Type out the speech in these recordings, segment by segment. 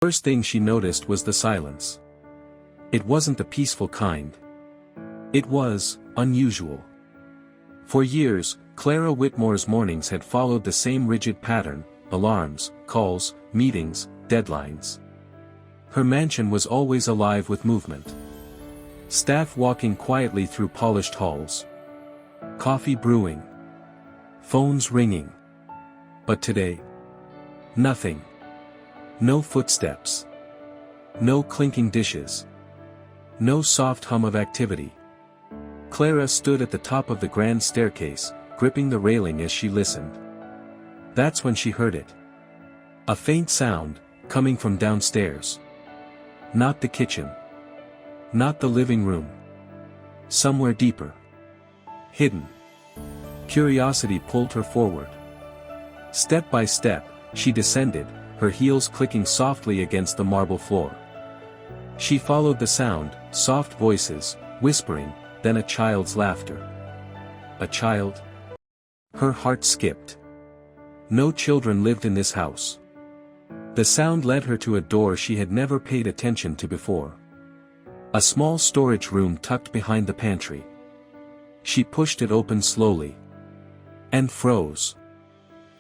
First thing she noticed was the silence. It wasn't the peaceful kind. It was unusual. For years, Clara Whitmore's mornings had followed the same rigid pattern: alarms, calls, meetings, deadlines. Her mansion was always alive with movement. Staff walking quietly through polished halls. Coffee brewing. Phones ringing. But today? Nothing. No footsteps. No clinking dishes. No soft hum of activity. Clara stood at the top of the grand staircase, gripping the railing as she listened. That's when she heard it. A faint sound, coming from downstairs. Not the kitchen. Not the living room. Somewhere deeper. Hidden. Curiosity pulled her forward. Step by step, she descended, her heels clicking softly against the marble floor. She followed the sound, soft voices, whispering, then a child's laughter. A child? Her heart skipped. No children lived in this house. The sound led her to a door she had never paid attention to before. A small storage room tucked behind the pantry. She pushed it open slowly. And froze.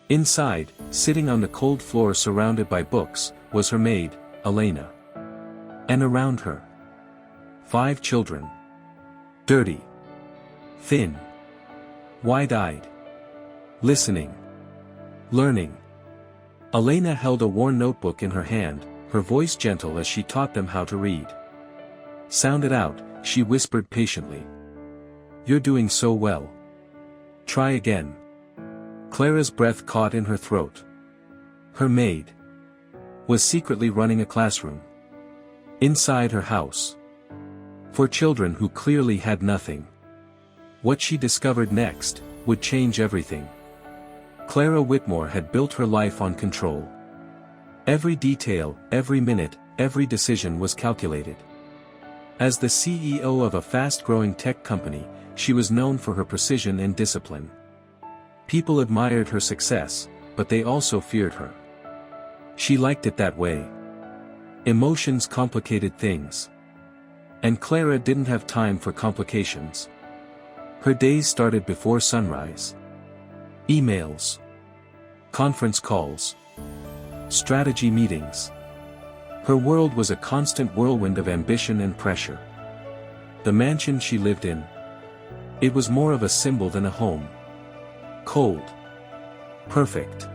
Inside, sitting on the cold floor surrounded by books, was her maid, Elena. And around her, 5 children. Dirty. Thin. Wide-eyed. Listening. Learning. Elena held a worn notebook in her hand, her voice gentle as she taught them how to read. Sound it out, she whispered patiently. You're doing so well. Try again. Clara's breath caught in her throat. Her maid was secretly running a classroom. Inside her house. For children who clearly had nothing. What she discovered next would change everything. Clara Whitmore had built her life on control. Every detail, every minute, every decision was calculated. As the CEO of a fast-growing tech company, she was known for her precision and discipline. People admired her success, but they also feared her. She liked it that way. Emotions complicated things. And Clara didn't have time for complications. Her days started before sunrise. Emails. Conference calls. Strategy meetings. Her world was a constant whirlwind of ambition and pressure. The mansion she lived in. It was more of a symbol than a home. Cold. Perfect.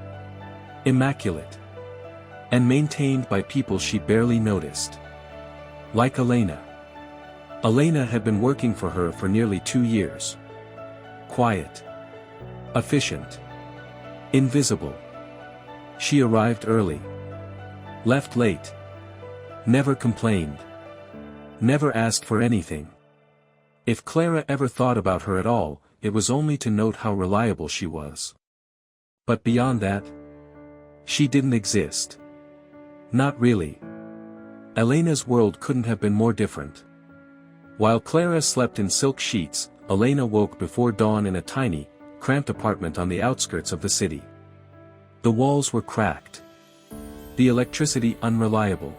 Immaculate. And maintained by people she barely noticed. Like Elena. Elena had been working for her for nearly 2 years. Quiet. Efficient. Invisible. She arrived early. Left late. Never complained. Never asked for anything. If Clara ever thought about her at all, it was only to note how reliable she was. But beyond that, she didn't exist. Not really. Elena's world couldn't have been more different. While Clara slept in silk sheets, Elena woke before dawn in a tiny, cramped apartment on the outskirts of the city. The walls were cracked. The electricity unreliable.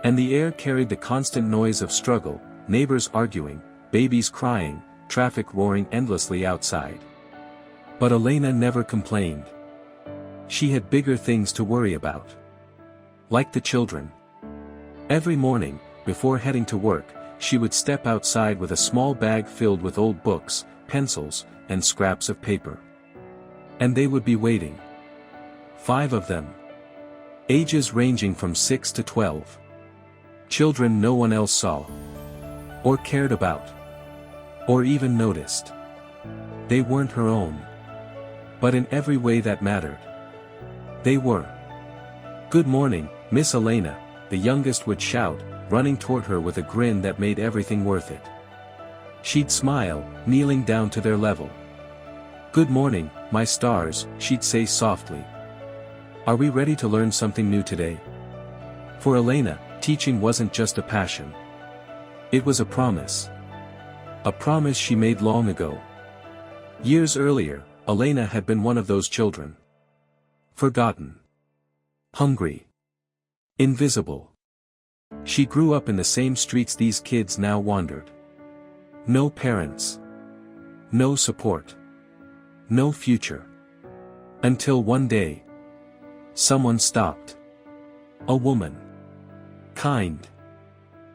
And the air carried the constant noise of struggle, neighbors arguing, babies crying, traffic roaring endlessly outside. But Elena never complained. She had bigger things to worry about. Like the children. Every morning, before heading to work, she would step outside with a small bag filled with old books, pencils, and scraps of paper. And they would be waiting. 5 of them. Ages ranging from 6 to 12. Children no one else saw. Or cared about. Or even noticed. They weren't her own. But in every way that mattered. They were. Good morning, Miss Elena, the youngest would shout, running toward her with a grin that made everything worth it. She'd smile, kneeling down to their level. Good morning, my stars, she'd say softly. Are we ready to learn something new today? For Elena, teaching wasn't just a passion. It was a promise. A promise she made long ago. Years earlier, Elena had been one of those children. Forgotten. Hungry. Invisible. She grew up in the same streets these kids now wandered. No parents. No support. No future. Until one day, someone stopped. A woman. Kind.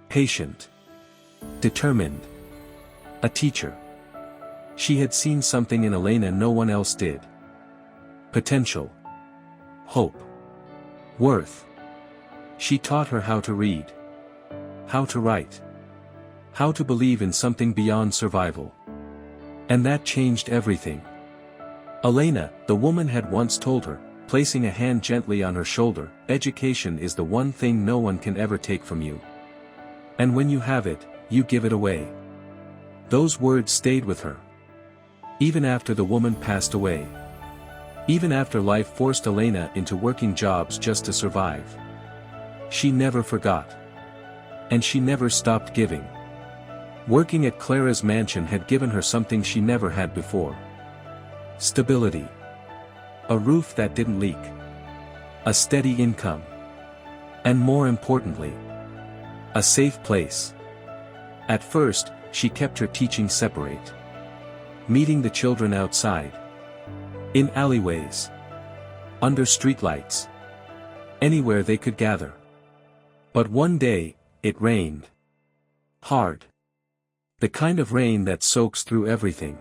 Patient. Determined. A teacher. She had seen something in Elena no one else did. Potential. Hope. Worth. She taught her how to read. How to write. How to believe in something beyond survival. And that changed everything. Elena, the woman had once told her, placing a hand gently on her shoulder, education is the one thing no one can ever take from you. And when you have it, you give it away. Those words stayed with her. Even after the woman passed away. Even after life forced Elena into working jobs just to survive. She never forgot. And she never stopped giving. Working at Clara's mansion had given her something she never had before. Stability. A roof that didn't leak. A steady income. And more importantly, a safe place. At first, she kept her teaching separate. Meeting the children outside. In alleyways. Under streetlights. Anywhere they could gather. But one day, it rained. Hard. The kind of rain that soaks through everything.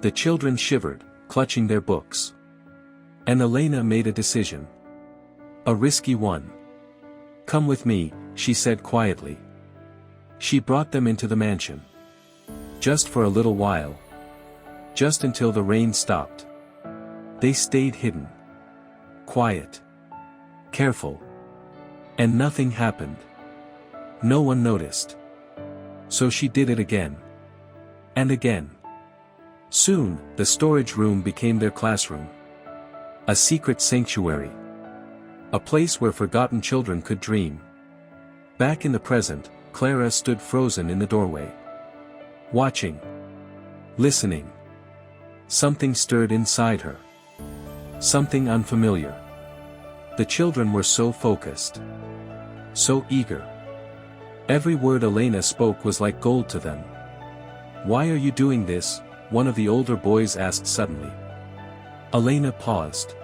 The children shivered, clutching their books. And Elena made a decision. A risky one. Come with me, she said quietly. She brought them into the mansion. Just for a little while. Just until the rain stopped. They stayed hidden. Quiet. Careful. And nothing happened. No one noticed. So she did it again. And again. Soon, the storage room became their classroom. A secret sanctuary. A place where forgotten children could dream. Back in the present, Clara stood frozen in the doorway. Watching. Listening. Something stirred inside her. Something unfamiliar. The children were so focused. So eager. Every word Elena spoke was like gold to them. Why are you doing this? One of the older boys asked suddenly. Elena paused.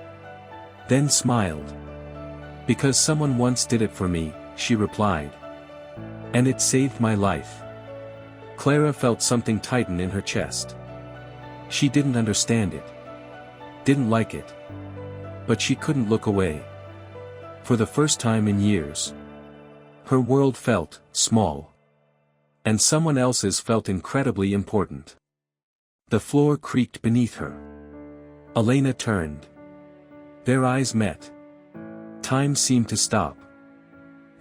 Then smiled. Because someone once did it for me, she replied. And it saved my life. Clara felt something tighten in her chest. She didn't understand it. Didn't like it. But she couldn't look away. For the first time in years. Her world felt small. And someone else's felt incredibly important. The floor creaked beneath her. Elena turned. Their eyes met. Time seemed to stop.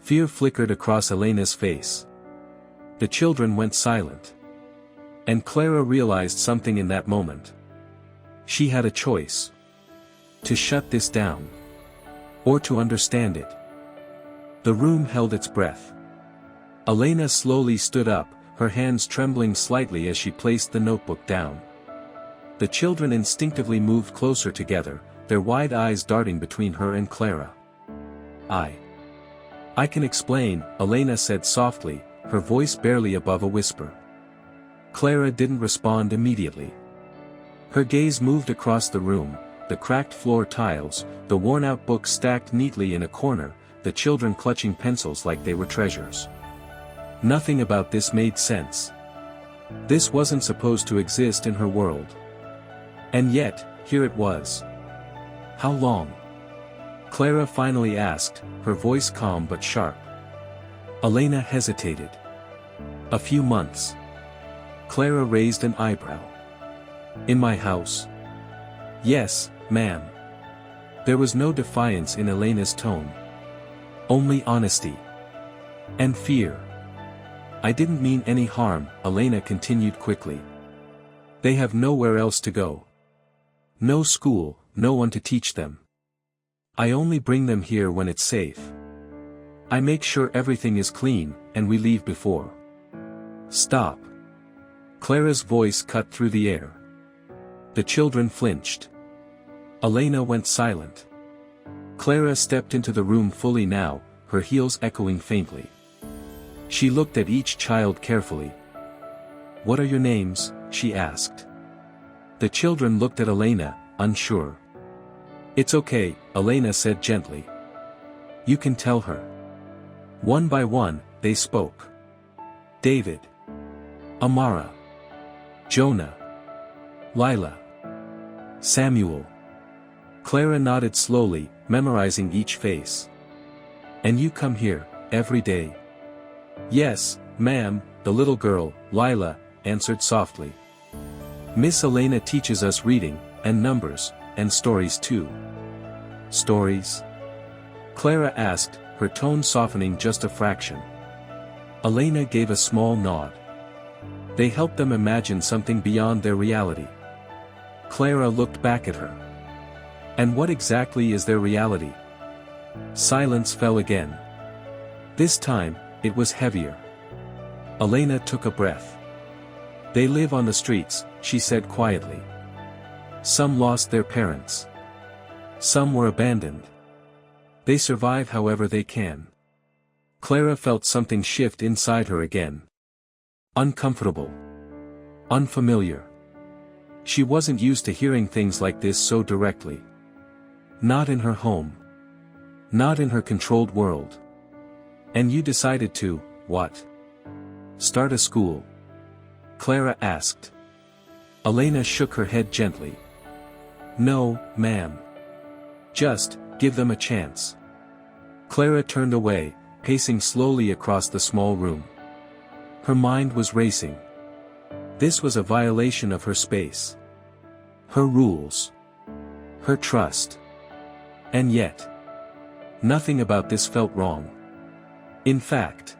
Fear flickered across Elena's face. The children went silent. And Clara realized something in that moment. She had a choice. To shut this down. Or to understand it. The room held its breath. Elena slowly stood up, her hands trembling slightly as she placed the notebook down. The children instinctively moved closer together, their wide eyes darting between her and Clara. I can explain, Elena said softly, her voice barely above a whisper. Clara didn't respond immediately. Her gaze moved across the room, the cracked floor tiles, the worn-out books stacked neatly in a corner, the children clutching pencils like they were treasures. Nothing about this made sense. This wasn't supposed to exist in her world. And yet, here it was. How long? Clara finally asked, her voice calm but sharp. Elena hesitated. A few months. Clara raised an eyebrow. In my house? Yes, ma'am. There was no defiance in Elena's tone. Only honesty. And fear. I didn't mean any harm, Elena continued quickly. They have nowhere else to go. No school, no one to teach them. I only bring them here when it's safe. I make sure everything is clean, and we leave before. Stop. Clara's voice cut through the air. The children flinched. Elena went silent. Clara stepped into the room fully now, her heels echoing faintly. She looked at each child carefully. "What are your names?" she asked. The children looked at Elena, unsure. "It's okay," Elena said gently. "You can tell her." One by one, they spoke. David. Amara. Jonah. Lila. Samuel. Clara nodded slowly, memorizing each face. "And you come here, every day?" "Yes, ma'am," the little girl, Lila, answered softly. "Miss Elena teaches us reading, and numbers, and stories too." "Stories?" Clara asked, her tone softening just a fraction. Elena gave a small nod. "They help them imagine something beyond their reality." Clara looked back at her. "And what exactly is their reality?" Silence fell again. This time, it was heavier. Elena took a breath. "They live on the streets," she said quietly. "Some lost their parents. Some were abandoned. They survive however they can." Clara felt something shift inside her again. Uncomfortable. Unfamiliar. She wasn't used to hearing things like this so directly. Not in her home. Not in her controlled world. "And you decided to, what? Start a school?" Clara asked. Elena shook her head gently. "No, ma'am. Just, give them a chance." Clara turned away, pacing slowly across the small room. Her mind was racing. This was a violation of her space. Her rules. Her trust. And yet, nothing about this felt wrong. In fact,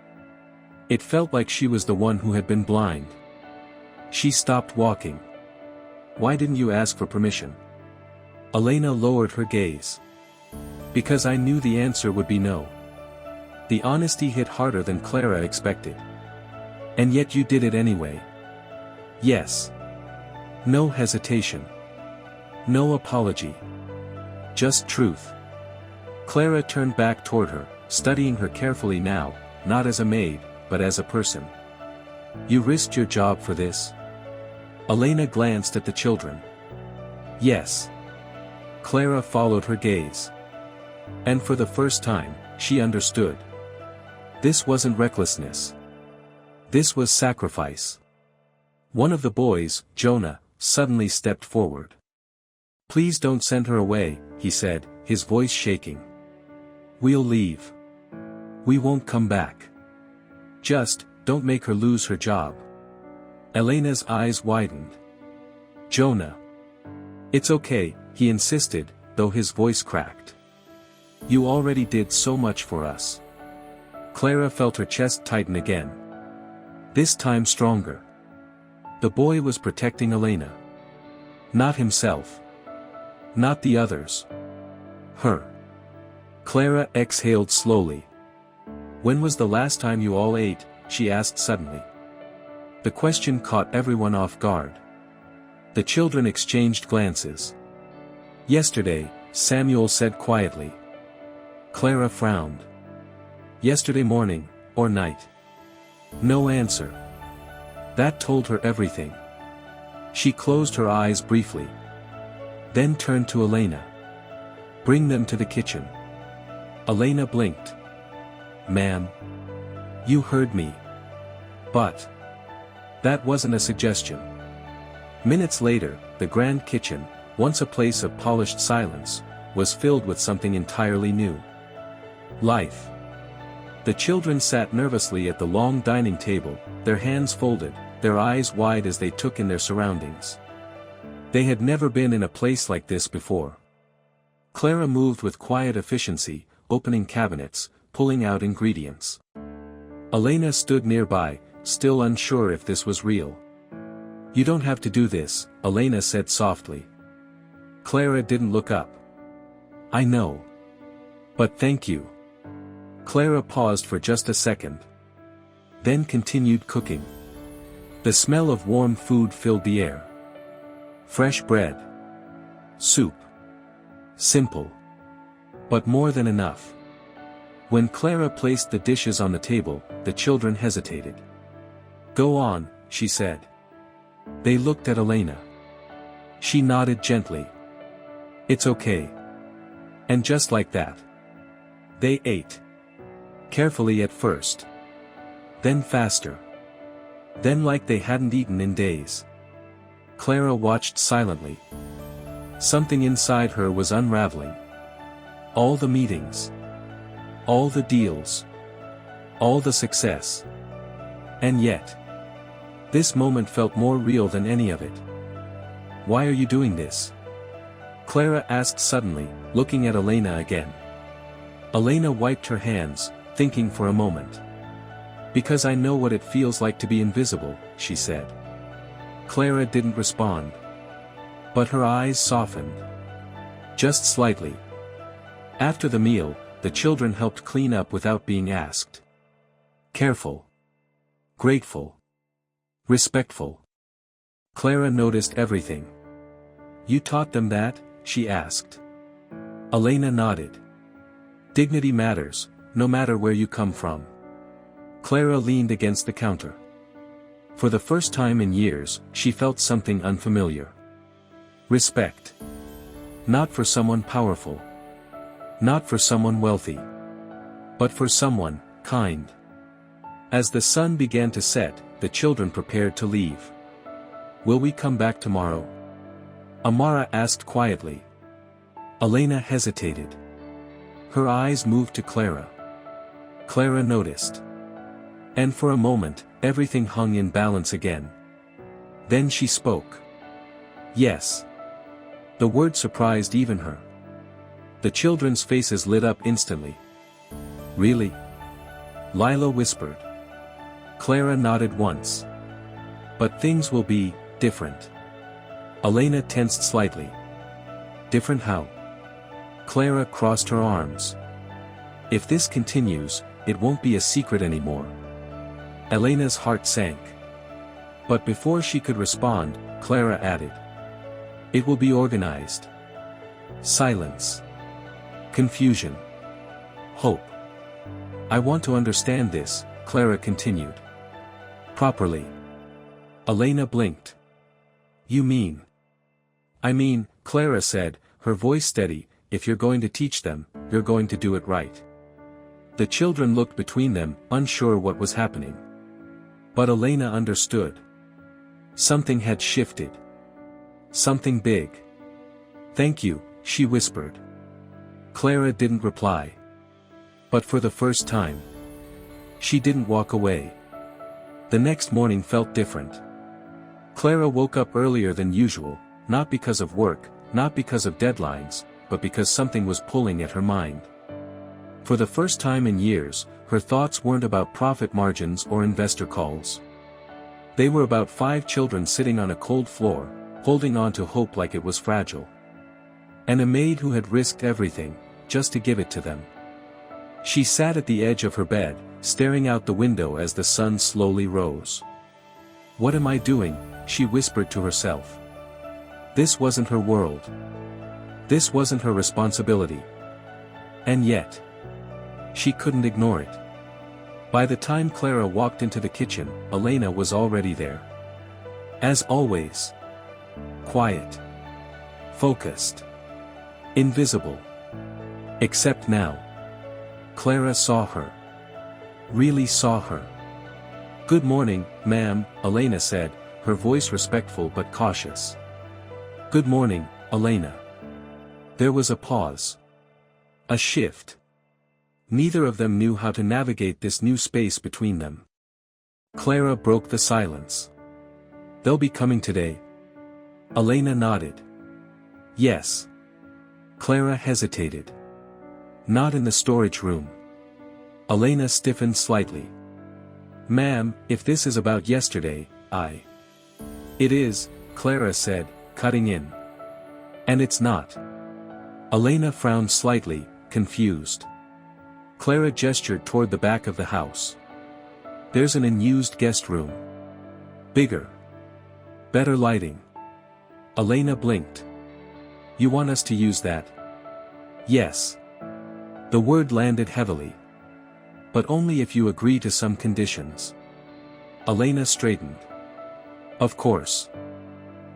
it felt like she was the one who had been blind. She stopped walking. "Why didn't you ask for permission?" Elena lowered her gaze. "Because I knew the answer would be no." The honesty hit harder than Clara expected. "And yet you did it anyway." "Yes." No hesitation. No apology. Just truth. Clara turned back toward her, studying her carefully now, not as a maid, but as a person. "You risked your job for this?" Elena glanced at the children. "Yes." Clara followed her gaze. And for the first time, she understood. This wasn't recklessness. This was sacrifice. One of the boys, Jonah, suddenly stepped forward. "Please don't send her away," he said, his voice shaking. "We'll leave. We won't come back. Just, don't make her lose her job." Elena's eyes widened. "Jonah." "It's okay," he insisted, though his voice cracked. "You already did so much for us." Clara felt her chest tighten again. This time stronger. The boy was protecting Elena. Not himself. Not the others. Her. Clara exhaled slowly. "When was the last time you all ate?" she asked suddenly. The question caught everyone off guard. The children exchanged glances. "Yesterday," Samuel said quietly. Clara frowned. "Yesterday morning, or night?" No answer. That told her everything. She closed her eyes briefly. Then turned to Elena. "Bring them to the kitchen." Elena blinked. "Ma'am. You heard me. But that wasn't a suggestion." Minutes later, the grand kitchen, once a place of polished silence, was filled with something entirely new. Life. The children sat nervously at the long dining table, their hands folded, their eyes wide as they took in their surroundings. They had never been in a place like this before. Clara moved with quiet efficiency, opening cabinets, pulling out ingredients. Elena stood nearby, still unsure if this was real. "You don't have to do this," Elena said softly. Clara didn't look up. "I know. But thank you." Clara paused for just a second. Then continued cooking. The smell of warm food filled the air. Fresh bread. Soup. Simple. But more than enough. When Clara placed the dishes on the table, the children hesitated. "Go on," she said. They looked at Elena. She nodded gently. "It's okay." And just like that, they ate. Carefully at first. Then faster. Then like they hadn't eaten in days. Clara watched silently. Something inside her was unraveling. All the meetings. All the deals. All the success. And yet, this moment felt more real than any of it. "Why are you doing this?" Clara asked suddenly, looking at Elena again. Elena wiped her hands, thinking for a moment. "Because I know what it feels like to be invisible," she said. Clara didn't respond. But her eyes softened. Just slightly. After the meal, the children helped clean up without being asked. Careful. Grateful. Respectful. Clara noticed everything. "You taught them that?" she asked. Elena nodded. "Dignity matters, no matter where you come from." Clara leaned against the counter. For the first time in years, she felt something unfamiliar. Respect. Not for someone powerful. Not for someone wealthy. But for someone kind. As the sun began to set, the children prepared to leave. "Will we come back tomorrow?" Amara asked quietly. Elena hesitated. Her eyes moved to Clara. Clara noticed. And for a moment, everything hung in balance again. Then she spoke. "Yes." The word surprised even her. The children's faces lit up instantly. "Really?" Lila whispered. Clara nodded once. "But things will be different." Elena tensed slightly. "Different how?" Clara crossed her arms. "If this continues, it won't be a secret anymore." Elena's heart sank. But before she could respond, Clara added. "It will be organized." Silence. Confusion. Hope. "I want to understand this," Clara continued. "Properly." Elena blinked. "You mean?" "I mean," Clara said, her voice steady, "if you're going to teach them, you're going to do it right." The children looked between them, unsure what was happening. But Elena understood. Something had shifted. Something big. "Thank you," she whispered. Clara didn't reply. But for the first time, she didn't walk away. The next morning felt different. Clara woke up earlier than usual, not because of work, not because of deadlines, but because something was pulling at her mind. For the first time in years, her thoughts weren't about profit margins or investor calls. They were about 5 children sitting on a cold floor, holding on to hope like it was fragile. And a maid who had risked everything, just to give it to them. She sat at the edge of her bed, staring out the window as the sun slowly rose. "What am I doing?" she whispered to herself. This wasn't her world. This wasn't her responsibility. And yet, she couldn't ignore it. By the time Clara walked into the kitchen, Elena was already there. As always. Quiet. Focused. Invisible. Except now. Clara saw her. Really saw her. "Good morning, ma'am," Elena said, her voice respectful but cautious. "Good morning, Elena." There was a pause. A shift. Neither of them knew how to navigate this new space between them. Clara broke the silence. "They'll be coming today?" Elena nodded. "Yes." Clara hesitated. "Not in the storage room." Elena stiffened slightly. "Ma'am, if this is about yesterday, It is," Clara said, cutting in. "And it's not." Elena frowned slightly, confused. Clara gestured toward the back of the house. "There's an unused guest room. Bigger. Better lighting." Elena blinked. "You want us to use that?" "Yes." The word landed heavily. But only if you agree to some conditions. Elena straightened. Of course.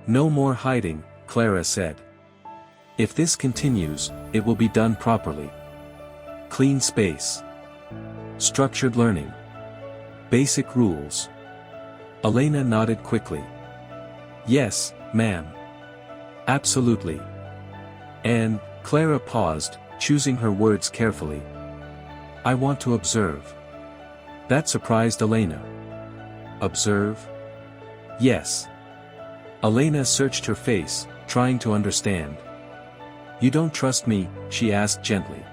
No more hiding, Clara said. If this continues, it will be done properly. Clean space. Structured learning. Basic rules. Elena nodded quickly. Yes, ma'am. Absolutely. And, Clara paused, choosing her words carefully. I want to observe. That surprised Elena. Observe? Yes. Elena searched her face, trying to understand. You don't trust me, she asked gently.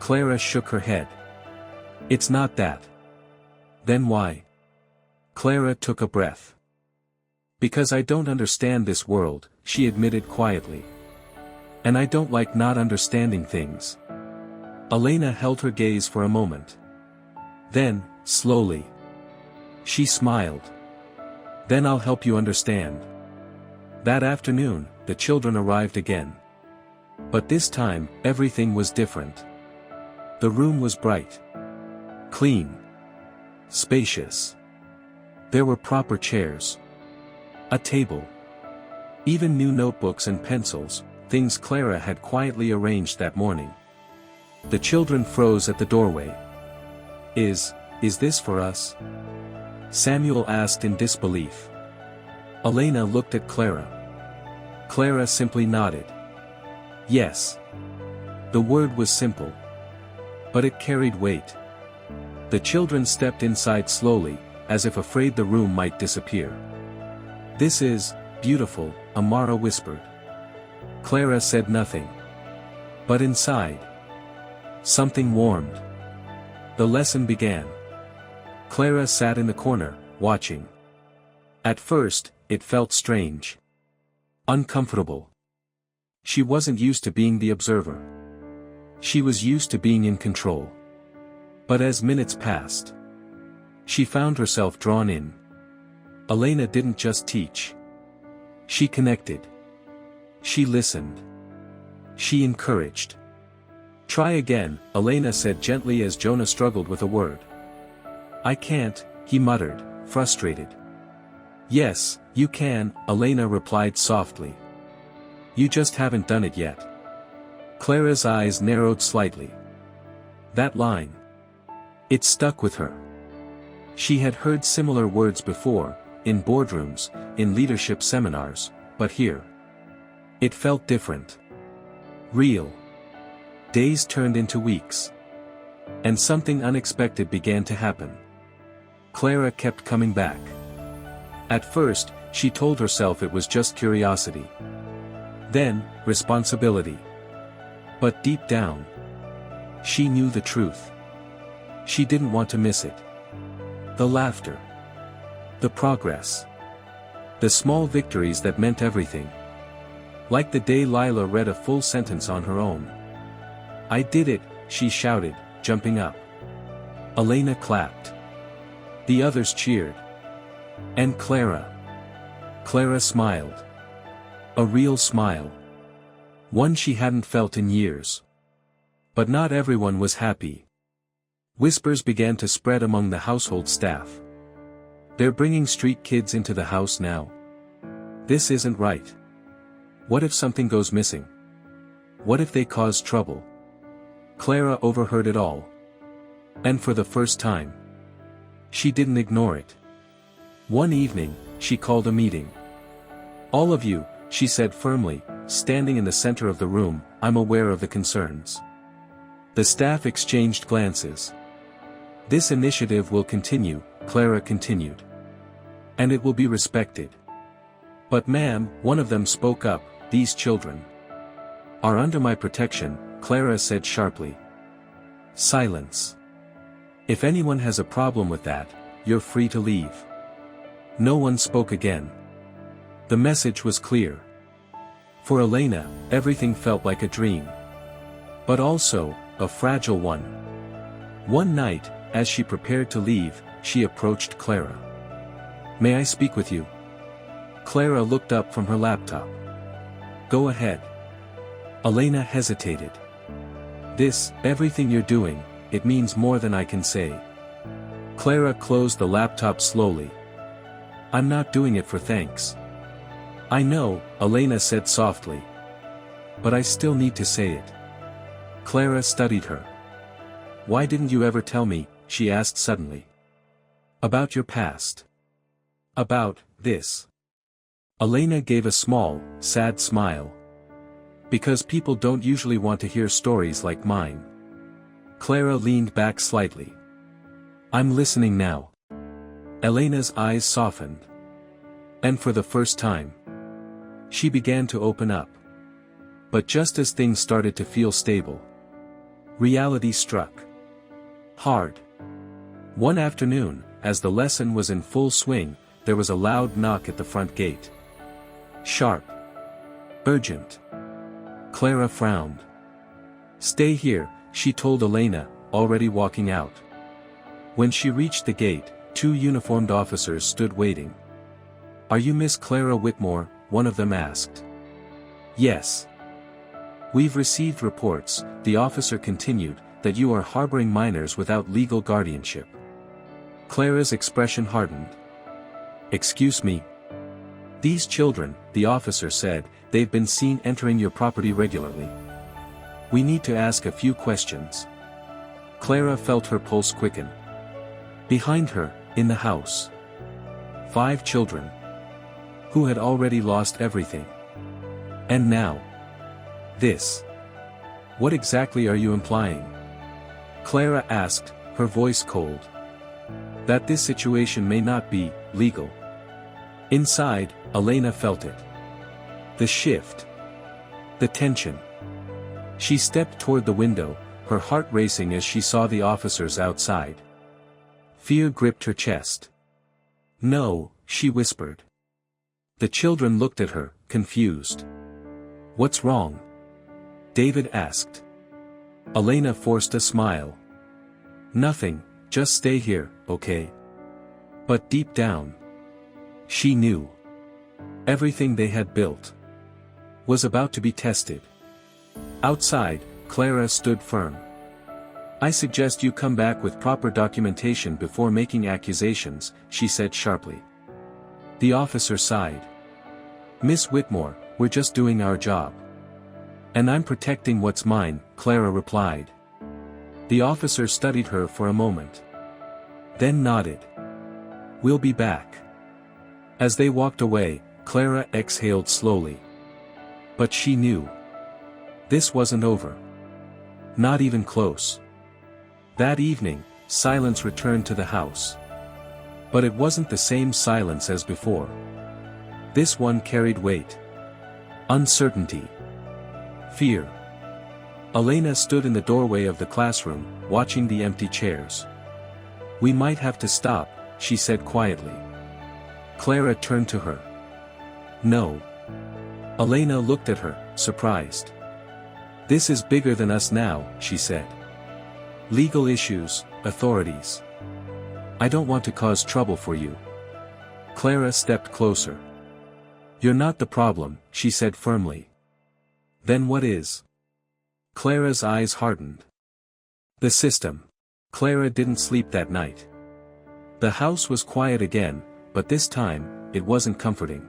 Clara shook her head. It's not that. Then why? Clara took a breath. Because I don't understand this world, she admitted quietly. And I don't like not understanding things. Elena held her gaze for a moment. Then, slowly. She smiled. Then I'll help you understand. That afternoon, the children arrived again. But this time, everything was different. The room was bright. Clean. Spacious. There were proper chairs. A table. Even new notebooks and pencils, things Clara had quietly arranged that morning. The children froze at the doorway. Is this for us? Samuel asked in disbelief. Elena looked at Clara. Clara simply nodded. Yes. The word was simple. But it carried weight. The children stepped inside slowly, as if afraid the room might disappear. This is beautiful, Amara whispered. Clara said nothing. But inside, something warmed. The lesson began. Clara sat in the corner, watching. At first, it felt strange. Uncomfortable. She wasn't used to being the observer. She was used to being in control. But as minutes passed, she found herself drawn in. Elena didn't just teach. She connected. She listened. She encouraged. Try again, Elena said gently as Jonah struggled with a word. I can't, he muttered, frustrated. Yes, you can, Elena replied softly. You just haven't done it yet. Clara's eyes narrowed slightly. That line. It stuck with her. She had heard similar words before, in boardrooms, in leadership seminars, but here. It felt different. Real. Days turned into weeks. And something unexpected began to happen. Clara kept coming back. At first, she told herself it was just curiosity. Then, responsibility. But deep down, she knew the truth. She didn't want to miss it. The laughter. The progress. The small victories that meant everything. Like the day Lila read a full sentence on her own. I did it, she shouted, jumping up. Elena clapped. The others cheered. And Clara. Clara smiled. A real smile. One she hadn't felt in years. But not everyone was happy. Whispers began to spread among the household staff. They're bringing street kids into the house now. This isn't right. What if something goes missing? What if they cause trouble? Clara overheard it all. And for the first time, she didn't ignore it. One evening, she called a meeting. All of you, she said firmly, standing in the center of the room, I'm aware of the concerns. The staff exchanged glances. This initiative will continue, Clara continued. And it will be respected. But ma'am, one of them spoke up, these children are under my protection, Clara said sharply. Silence. If anyone has a problem with that, you're free to leave. No one spoke again. The message was clear. For Elena, everything felt like a dream. But also, a fragile one. One night, as she prepared to leave, she approached Clara. May I speak with you? Clara looked up from her laptop. Go ahead. Elena hesitated. Everything you're doing, it means more than I can say. Clara closed the laptop slowly. I'm not doing it for thanks. I know, Elena said softly. But I still need to say it. Clara studied her. Why didn't you ever tell me, she asked suddenly. About your past. About this. Elena gave a small, sad smile. Because people don't usually want to hear stories like mine. Clara leaned back slightly. I'm listening now. Elena's eyes softened. And for the first time, she began to open up. But just as things started to feel stable, reality struck. Hard. One afternoon, as the lesson was in full swing, there was a loud knock at the front gate. Sharp. Urgent. Clara frowned. Stay here, she told Elena, already walking out. When she reached the gate, 2 uniformed officers stood waiting. Are you Miss Clara Whitmore? One of them asked. Yes. We've received reports, the officer continued, that you are harboring minors without legal guardianship. Clara's expression hardened. Excuse me. These children, the officer said, they've been seen entering your property regularly. We need to ask a few questions. Clara felt her pulse quicken. Behind her, in the house. 5 children. Who had already lost everything. And now. This. What exactly are you implying? Clara asked, her voice cold. That this situation may not be legal. Inside, Elena felt it. The shift. The tension. She stepped toward the window, her heart racing as she saw the officers outside. Fear gripped her chest. No, she whispered. The children looked at her, confused. What's wrong? David asked. Elena forced a smile. Nothing, just stay here, okay? But deep down, she knew. Everything they had built was about to be tested. Outside, Clara stood firm. I suggest you come back with proper documentation before making accusations, she said sharply. The officer sighed. Miss Whitmore, we're just doing our job. And I'm protecting what's mine, Clara replied. The officer studied her for a moment. Then nodded. We'll be back. As they walked away, Clara exhaled slowly. But she knew. This wasn't over. Not even close. That evening, silence returned to the house. But it wasn't the same silence as before. This one carried weight. Uncertainty. Fear. Elena stood in the doorway of the classroom, watching the empty chairs. We might have to stop, she said quietly. Clara turned to her. No. Elena looked at her, surprised. This is bigger than us now, she said. Legal issues, authorities. I don't want to cause trouble for you. Clara stepped closer. You're not the problem, she said firmly. Then what is? Clara's eyes hardened. The system. Clara didn't sleep that night. The house was quiet again, but this time, it wasn't comforting.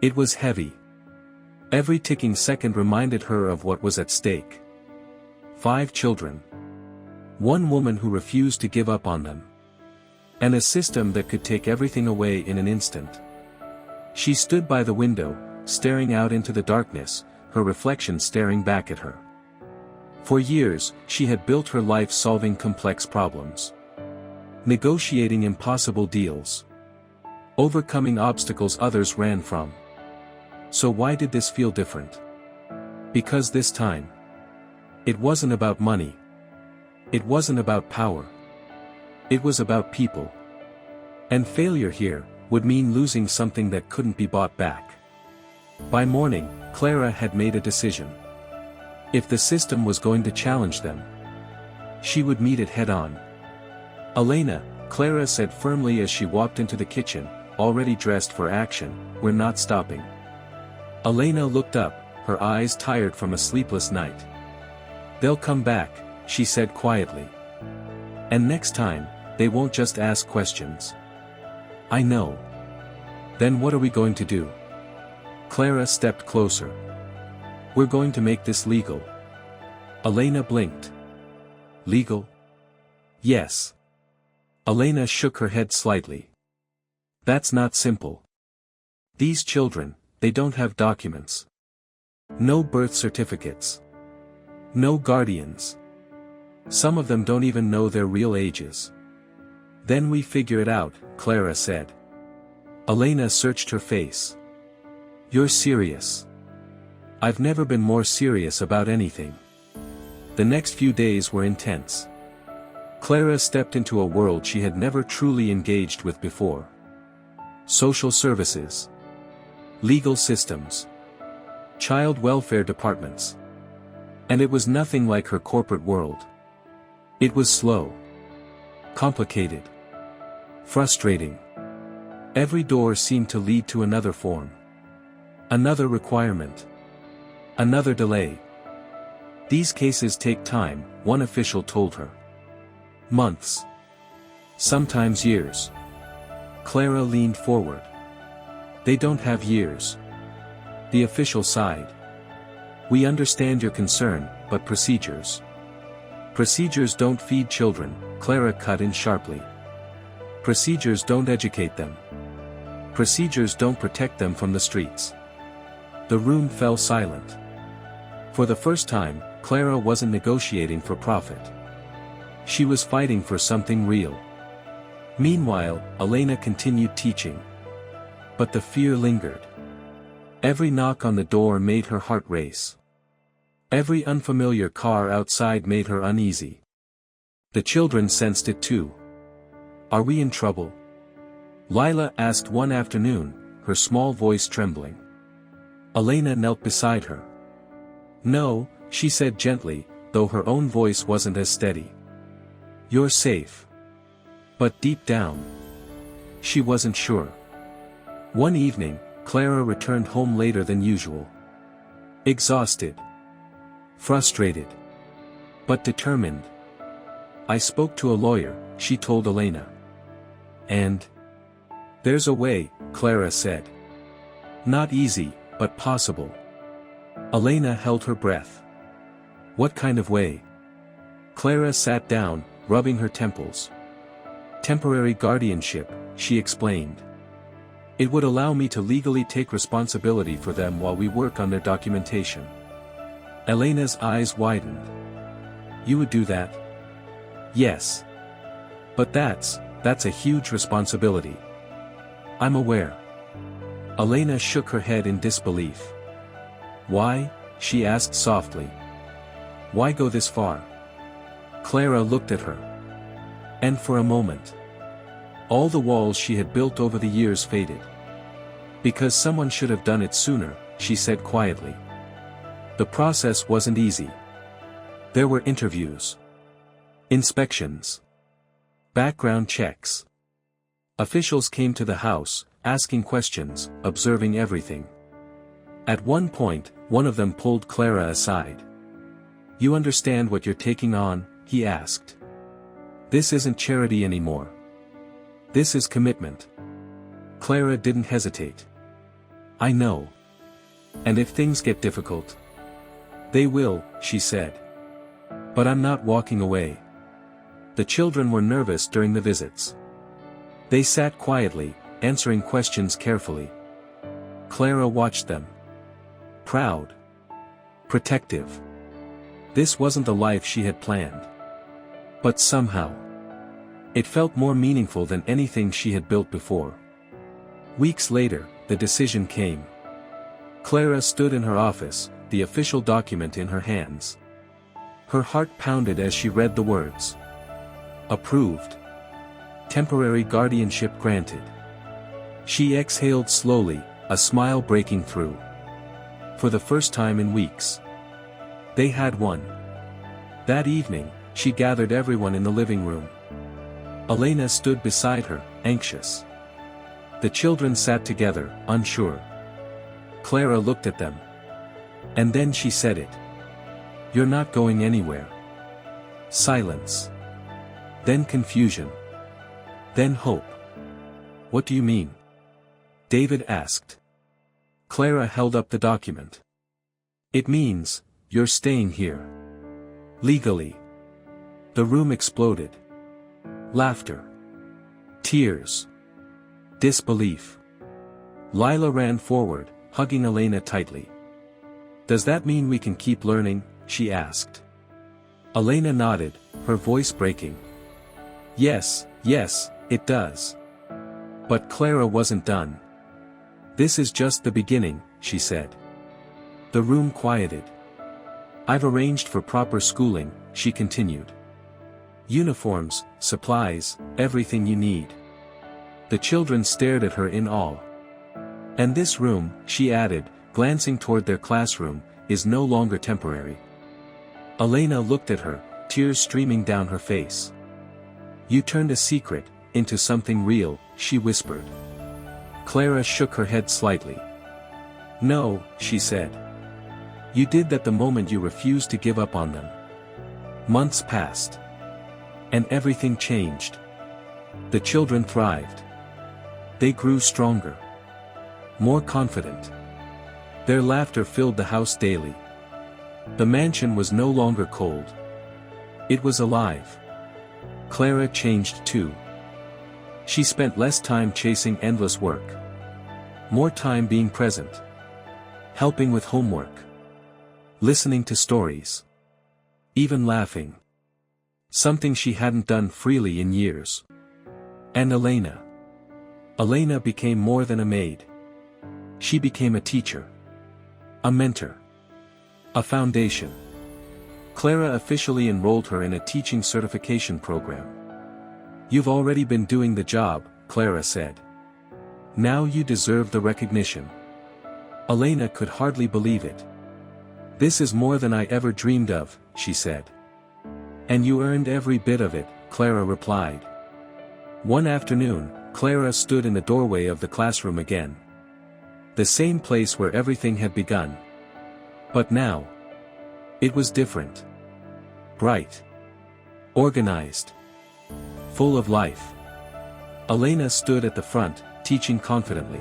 It was heavy. Every ticking second reminded her of what was at stake. 5 children. One woman who refused to give up on them. And a system that could take everything away in an instant. She stood by the window, staring out into the darkness, her reflection staring back at her. For years, she had built her life solving complex problems. Negotiating impossible deals. Overcoming obstacles others ran from. So why did this feel different? Because this time, it wasn't about money. It wasn't about power. It was about people. And failure here would mean losing something that couldn't be bought back. By morning, Clara had made a decision. If the system was going to challenge them, she would meet it head-on. Elena, Clara said firmly as she walked into the kitchen, already dressed for action, we're not stopping. Elena looked up, her eyes tired from a sleepless night. They'll come back, she said quietly. And next time, they won't just ask questions. I know. Then what are we going to do? Clara stepped closer. We're going to make this legal. Elena blinked. Legal? Yes. Elena shook her head slightly. That's not simple. These children, they don't have documents. No birth certificates. No guardians. Some of them don't even know their real ages. Then we figure it out, Clara said. Elena searched her face. You're serious. I've never been more serious about anything. The next few days were intense. Clara stepped into a world she had never truly engaged with before. Social services. Legal systems. Child welfare departments. And it was nothing like her corporate world. It was slow. Complicated. Frustrating. Every door seemed to lead to another form. Another requirement. Another delay. These cases take time, one official told her. Months. Sometimes years. Clara leaned forward. They don't have years. The official sighed. We understand your concern, but procedures. Procedures don't feed children, Clara cut in sharply. Procedures don't educate them. Procedures don't protect them from the streets. The room fell silent. For the first time, Clara wasn't negotiating for profit. She was fighting for something real. Meanwhile, Elena continued teaching. But the fear lingered. Every knock on the door made her heart race. Every unfamiliar car outside made her uneasy. The children sensed it too. Are we in trouble? Lila asked one afternoon, her small voice trembling. Elena knelt beside her. No, she said gently, though her own voice wasn't as steady. You're safe. But deep down, she wasn't sure. One evening, Clara returned home later than usual. Exhausted. Frustrated. But determined. I spoke to a lawyer, she told Elena. And? There's a way, Clara said. Not easy, but possible. Elena held her breath. What kind of way? Clara sat down, rubbing her temples. Temporary guardianship, she explained. It would allow me to legally take responsibility for them while we work on their documentation. Elena's eyes widened. You would do that? Yes. But that's a huge responsibility. I'm aware. Elena shook her head in disbelief. Why? She asked softly. Why go this far? Clara looked at her. And for a moment, all the walls she had built over the years faded. Because someone should have done it sooner, she said quietly. The process wasn't easy. There were interviews. Inspections. Background checks. Officials came to the house, asking questions, observing everything. At one point, one of them pulled Clara aside. You understand what you're taking on? He asked. This isn't charity anymore. This is commitment. Clara didn't hesitate. I know. And if things get difficult, they will, she said. But I'm not walking away. The children were nervous during the visits. They sat quietly, answering questions carefully. Clara watched them. Proud. Protective. This wasn't the life she had planned. But somehow, it felt more meaningful than anything she had built before. Weeks later, the decision came. Clara stood in her office, the official document in her hands. Her heart pounded as she read the words. Approved. Temporary guardianship granted. She exhaled slowly, a smile breaking through. For the first time in weeks, they had won. That evening, she gathered everyone in the living room. Elena stood beside her, anxious. The children sat together, unsure. Clara looked at them. And then she said it. You're not going anywhere. Silence. Then confusion. Then hope. What do you mean? David asked. Clara held up the document. It means, you're staying here. Legally. The room exploded. Laughter. Tears. Disbelief. Lila ran forward, hugging Elena tightly. Does that mean we can keep learning? She asked. Elena nodded, her voice breaking. Yes, it does. But Clara wasn't done. This is just the beginning, she said. The room quieted. I've arranged for proper schooling, she continued. Uniforms, supplies, everything you need. The children stared at her in awe. And this room, she added, glancing toward their classroom, is no longer temporary. Elena looked at her, tears streaming down her face. You turned a secret into something real, she whispered. Clara shook her head slightly. No, she said. You did that the moment you refused to give up on them. Months passed. And everything changed. The children thrived. They grew stronger. More confident. Their laughter filled the house daily. The mansion was no longer cold. It was alive. Clara changed too. She spent less time chasing endless work. More time being present. Helping with homework. Listening to stories. Even laughing. Something she hadn't done freely in years. And Elena. Elena became more than a maid. She became a teacher. A mentor. A foundation. Clara officially enrolled her in a teaching certification program. You've already been doing the job, Clara said. Now you deserve the recognition. Elena could hardly believe it. This is more than I ever dreamed of, she said. And you earned every bit of it, Clara replied. One afternoon, Clara stood in the doorway of the classroom again. The same place where everything had begun. But now, it was different. Bright. Organized. Full of life. Elena stood at the front, teaching confidently.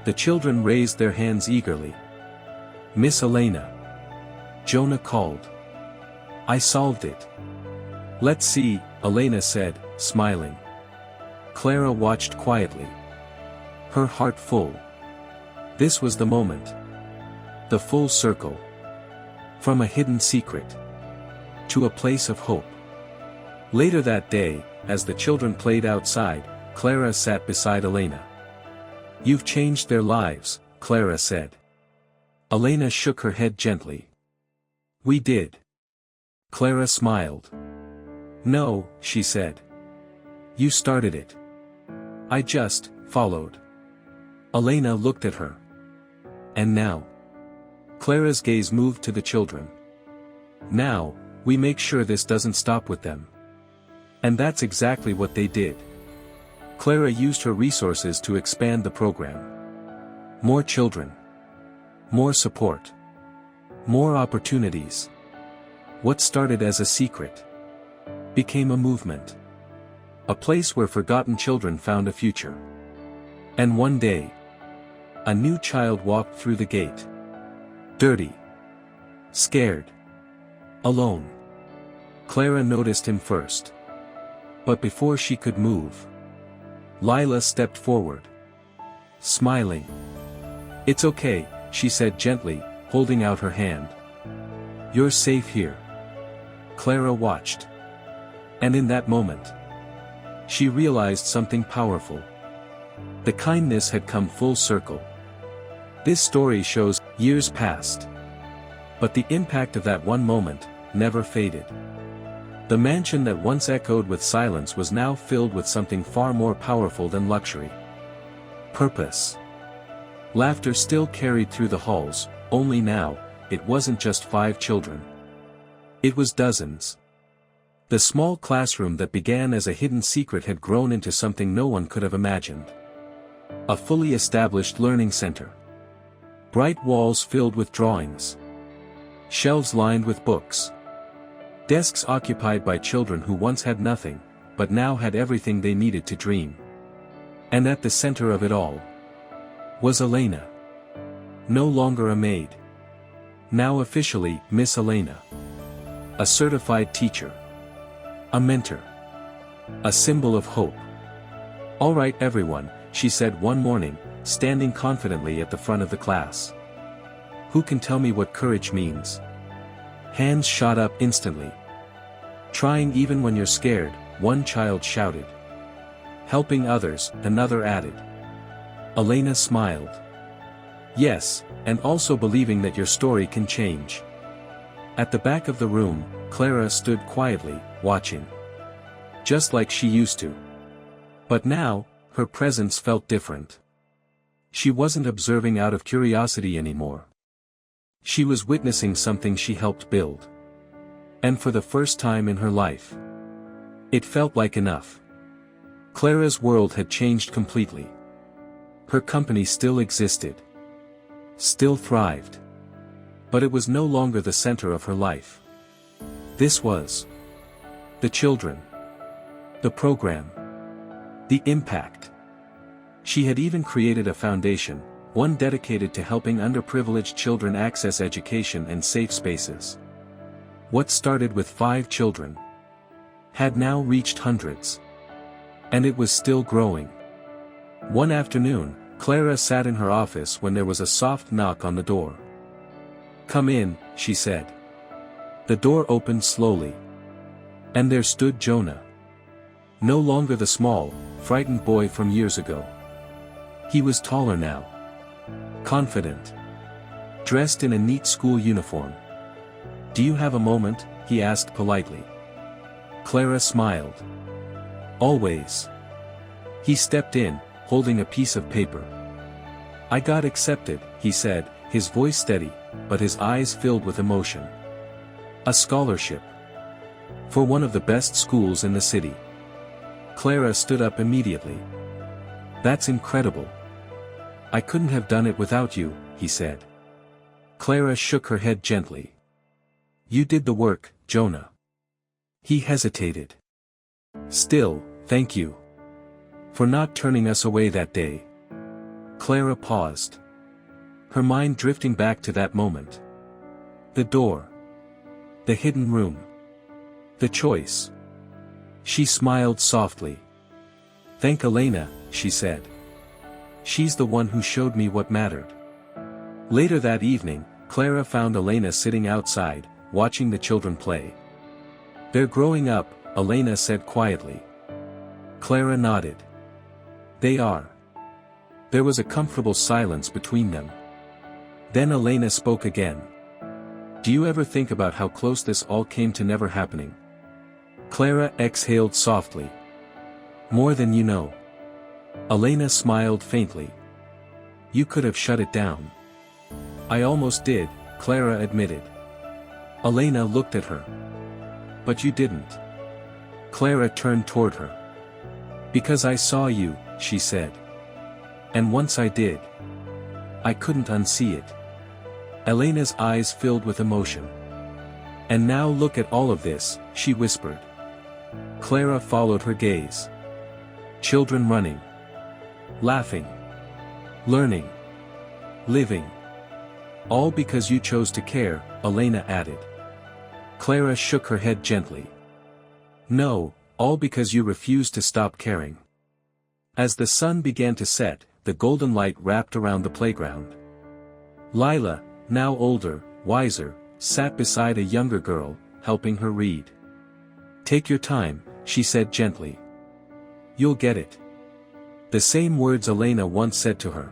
The children raised their hands eagerly. Miss Elena. Jonah called. I solved it. Let's see, Elena said, smiling. Clara watched quietly. Her heart full. This was the moment. The full circle. From a hidden secret. To a place of hope. Later that day, as the children played outside, Clara sat beside Elena. You've changed their lives, Clara said. Elena shook her head gently. We did. Clara smiled. No, she said. You started it. I just followed. Elena looked at her. And now? Clara's gaze moved to the children. Now, we make sure this doesn't stop with them. And that's exactly what they did. Clara used her resources to expand the program. More children. More support. More opportunities. What started as a secret became a movement. A place where forgotten children found a future. And one day, a new child walked through the gate. Dirty. Scared. Alone. Clara noticed him first. But before she could move, Lila stepped forward. Smiling. It's okay, she said gently, holding out her hand. You're safe here. Clara watched. And in that moment, she realized something powerful. The kindness had come full circle. This story shows years passed. But the impact of that one moment never faded. The mansion that once echoed with silence was now filled with something far more powerful than luxury. Purpose. Laughter still carried through the halls, only now, it wasn't just 5 children. It was dozens. The small classroom that began as a hidden secret had grown into something no one could have imagined. A fully established learning center. Bright walls filled with drawings. Shelves lined with books. Desks occupied by children who once had nothing, but now had everything they needed to dream. And at the center of it all was Elena. No longer a maid. Now officially Miss Elena. A certified teacher. A mentor. A symbol of hope. "All right everyone," she said one morning, standing confidently at the front of the class. "Who can tell me what courage means?" Hands shot up instantly. "Trying even when you're scared," one child shouted. "Helping others," another added. Elena smiled. "Yes, and also believing that your story can change." At the back of the room, Clara stood quietly, watching. Just like she used to. But now, her presence felt different. She wasn't observing out of curiosity anymore. She was witnessing something she helped build. And for the first time in her life, it felt like enough. Clara's world had changed completely. Her company still existed. Still thrived. But it was no longer the center of her life. This was the children. The program. The impact. She had even created a foundation, one dedicated to helping underprivileged children access education and safe spaces. What started with 5 children had now reached hundreds. And it was still growing. One afternoon, Clara sat in her office when there was a soft knock on the door. "Come in," she said. The door opened slowly. And there stood Jonah. No longer the small, frightened boy from years ago. He was taller now. Confident. Dressed in a neat school uniform. "Do you have a moment?" he asked politely. Clara smiled. "Always." He stepped in, holding a piece of paper. "I got accepted," he said, his voice steady, but his eyes filled with emotion. "A scholarship. For one of the best schools in the city." Clara stood up immediately. "That's incredible. I couldn't have done it without you," he said. Clara shook her head gently. "You did the work, Jonah." He hesitated. "Still, thank you. For not turning us away that day." Clara paused. Her mind drifting back to that moment. The door. The hidden room. The choice. She smiled softly. "Thank Elena," she said. "She's the one who showed me what mattered." Later that evening, Clara found Elena sitting outside, watching the children play. "They're growing up," Elena said quietly. Clara nodded. "They are." There was a comfortable silence between them. Then Elena spoke again. "Do you ever think about how close this all came to never happening?" Clara exhaled softly. "More than you know." Elena smiled faintly. "You could have shut it down." "I almost did," Clara admitted. Elena looked at her. "But you didn't." Clara turned toward her. "Because I saw you," she said. "And once I did, I couldn't unsee it." Elena's eyes filled with emotion. "And now look at all of this," she whispered. Clara followed her gaze. Children running. Laughing. Learning. Living. "All because you chose to care," Elena added. Clara shook her head gently. "No, all because you refused to stop caring." As the sun began to set, the golden light wrapped around the playground. Lila, now older, wiser, sat beside a younger girl, helping her read. "Take your time," she said gently. "You'll get it." The same words Elena once said to her.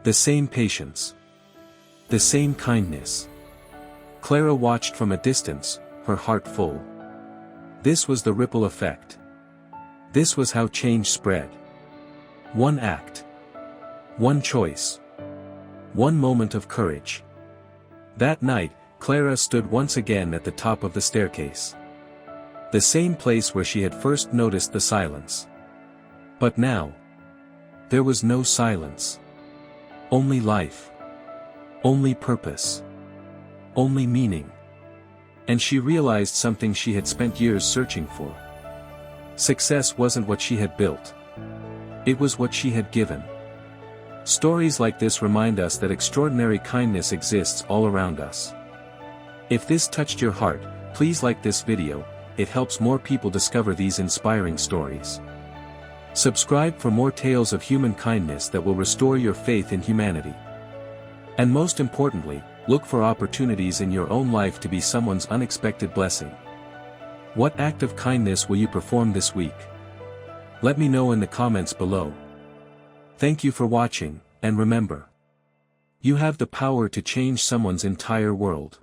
The same patience. The same kindness. Clara watched from a distance, her heart full. This was the ripple effect. This was how change spread. One act. One choice. One moment of courage. That night, Clara stood once again at the top of the staircase. The same place where she had first noticed the silence. But now, there was no silence. Only life. Only purpose. Only meaning. And she realized something she had spent years searching for. Success wasn't what she had built. It was what she had given. Stories like this remind us that extraordinary kindness exists all around us. If this touched your heart, please like this video, it helps more people discover these inspiring stories. Subscribe for more tales of human kindness that will restore your faith in humanity. And most importantly, look for opportunities in your own life to be someone's unexpected blessing. What act of kindness will you perform this week? Let me know in the comments below. Thank you for watching, and remember, you have the power to change someone's entire world.